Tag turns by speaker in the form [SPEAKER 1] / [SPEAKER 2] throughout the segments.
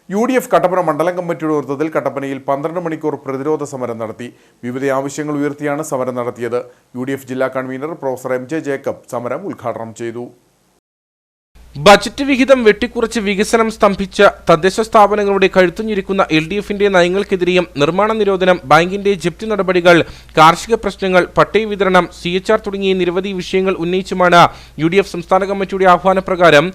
[SPEAKER 1] UDF Kattappana മണ്ഡലം കമ്മിറ്റിയുടെ നേതൃത്വത്തിൽ കട്ടപ്പനയിൽ 12 മണിക്കൂർ പ്രതിരോധ സമരം നടത്തി. വിവിധ ആവശ്യങ്ങൾ ഉയർത്തിയാണ് സമരം നടത്തിയത്. UDF ജില്ലാ കൺവീനർ പ്രൊഫസർ MJ ജേക്കബ് സമരം ഉദ്ഘാടനം ചെയ്തു.
[SPEAKER 2] ബജറ്റ് വിഹിതം വെട്ടിക്കുറച്ച് വികസനം സ്തംഭിച്ച തദ്ദേശ സ്ഥാപനങ്ങളുടെ കഴുത്തുഞ്ഞിരിക്കുന്ന LDFന്റെ നയങ്ങൾക്കെതിരെയും നിർമ്മാണ നിരോധനം, ബാങ്കിന്റെ ജപ്തി നടപടികൾ, കാർഷിക പ്രശ്നങ്ങൾ, പട്ടയ വിതരണം, CHR തുടങ്ങിയ നിരവധി വിഷയങ്ങൾ ഉന്നയിച്ചുമാണ് UDF സംസ്ഥാന കമ്മിറ്റിയുടെ ആഹ്വാനപ്രകാരം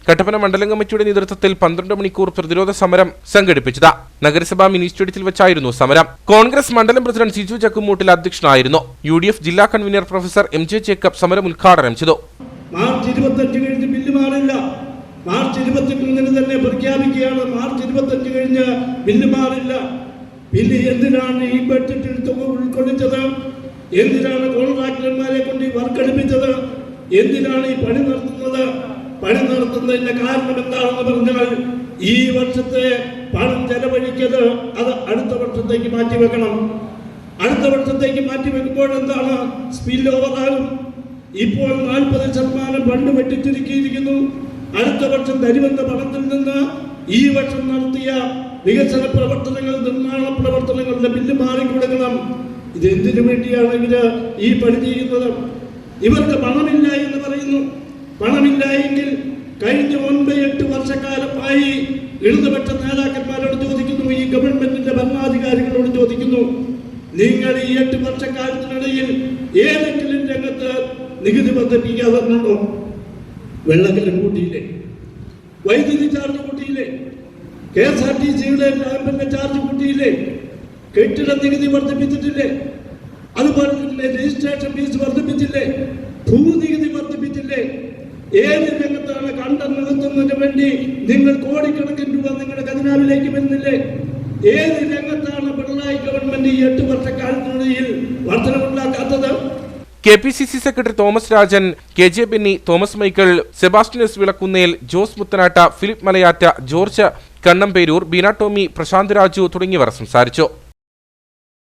[SPEAKER 2] കട്ടപ്പന മണ്ഡലം കമ്മിറ്റിയുടെ നേതൃത്വത്തിൽ 12 മണിക്കൂർ പ്രതിരോധ സമരം സംഘടിപ്പിച്ചത്. നഗരസഭാ മിനി സ്റ്റേഡിയത്തിൽ വെച്ചായിരുന്നു സമരം. കോൺഗ്രസ് മണ്ഡലം പ്രസിഡന്റ് സിജു ചക്കുമൂട്ടിൽ അധ്യക്ഷനായിരുന്നു. UDF ജില്ലാ കൺവീനർ പ്രൊഫസർ MJ ജേക്കബ് സമരം ഉദ്ഘാടനം ചെയ്തു.
[SPEAKER 3] മാർച്ച് 25 കഴിഞ്ഞ് ബില്ല് മാറില്ല. മാർച്ച് 23 തന്നെ പ്രഖ്യാപിക്കുകയാണ്. മാർച്ച് 25 കഴിഞ്ഞ് ബില്ല് മാറില്ല. ബില്ല് എന്തിനാണ് ഈ ബഡ്ജറ്റിൽ തുക ഉൾക്കൊള്ളിച്ചത്? എന്തിനാണ് കോൺട്രാക്ടർമാരെ കൊണ്ട് വർക്കെടുപ്പിച്ചത്? എന്തിനാണ് ഈ പണി നടത്തുന്നത്? പണി നടത്തുന്നതിന്റെ കാരണം എന്താണെന്ന് പറഞ്ഞാൽ ഈ വർഷത്തെ പണം ചെലവഴിക്കത് അത് അടുത്ത വർഷത്തേക്ക് മാറ്റിവെക്കണം. അടുത്ത വർഷത്തേക്ക് മാറ്റിവെക്കുമ്പോൾ എന്താണ്? സ്പിൽ ഓവർ ആകും. ഇപ്പോൾ 40% ഫണ്ട് വെട്ടിച്ചുരുക്കിയിരിക്കുന്നു. അടുത്ത വർഷം തരുമെന്ന പണത്തിൽ നിന്ന് ഈ വർഷം നടത്തിയ വികസന പ്രവർത്തനങ്ങൾ, നിർമ്മാണ പ്രവർത്തനങ്ങളുടെ ബില്ല് മാറിക്കൊടുക്കണം. ഇത് എന്തിനു വേണ്ടിയാണ് ഇവര് ഈ പണി ചെയ്യുന്നത്? ഇവർക്ക് പണമില്ല എന്ന് പറയുന്നു. പണമില്ല എങ്കിൽ കഴിഞ്ഞ 9-8 വർഷക്കാലമായി ഇടതുപക്ഷ നേതാക്കന്മാരോട് ചോദിക്കുന്നു, ഈ ഗവൺമെന്റിന്റെ ഭരണാധികാരികളോട് ചോദിക്കുന്നു, നിങ്ങൾ ഈ 8 വർഷക്കാലത്തിനിടയിൽ ഏതെങ്കിലും രംഗത്ത് നികുതി വർദ്ധിപ്പിക്കാറുണ്ടോ? വെള്ളക്കരം കൂട്ടിയില്ലേ? വൈദ്യുതി ചാർജ് കൂട്ടിയില്ലേ? KSRTCയുടെ ലാമ്പിന്റെ ചാർജ് കൂട്ടിയില്ലേ? കെട്ടിട നികുതി വർദ്ധിപ്പിച്ചിട്ടില്ലേ? അതുപോലെ തന്നെ രജിസ്ട്രേഷൻ ഫീസ് വർദ്ധിപ്പിച്ചില്ലേ? ഭൂനികുതി വർദ്ധിപ്പിച്ചില്ലേ? ഏത് രംഗത്താണ് കണ്ടം നികത്തുന്നതിന് വേണ്ടി നിങ്ങൾ കോടിക്കണക്കിന് രൂപ നിങ്ങളുടെ ഖജനാവിലേക്ക് വരുന്നില്ലേ? ഏത് രംഗത്താണ് പിണറായി ഗവൺമെന്റ് ഈ 8 വർഷക്കാലത്തിനിടയിൽ വർധനമുണ്ടാക്കാത്തത്?
[SPEAKER 2] KPCC secretary Thomas Rajan, KJ Benny, Thomas Michael, Sebastian Vilakkunnel, Jose Muthanatta, Philip Malayatta, George Kannamperoor, Beena Tomy, Prasanth Raju തുടങ്ങിയവർ സംസാരിച്ചു.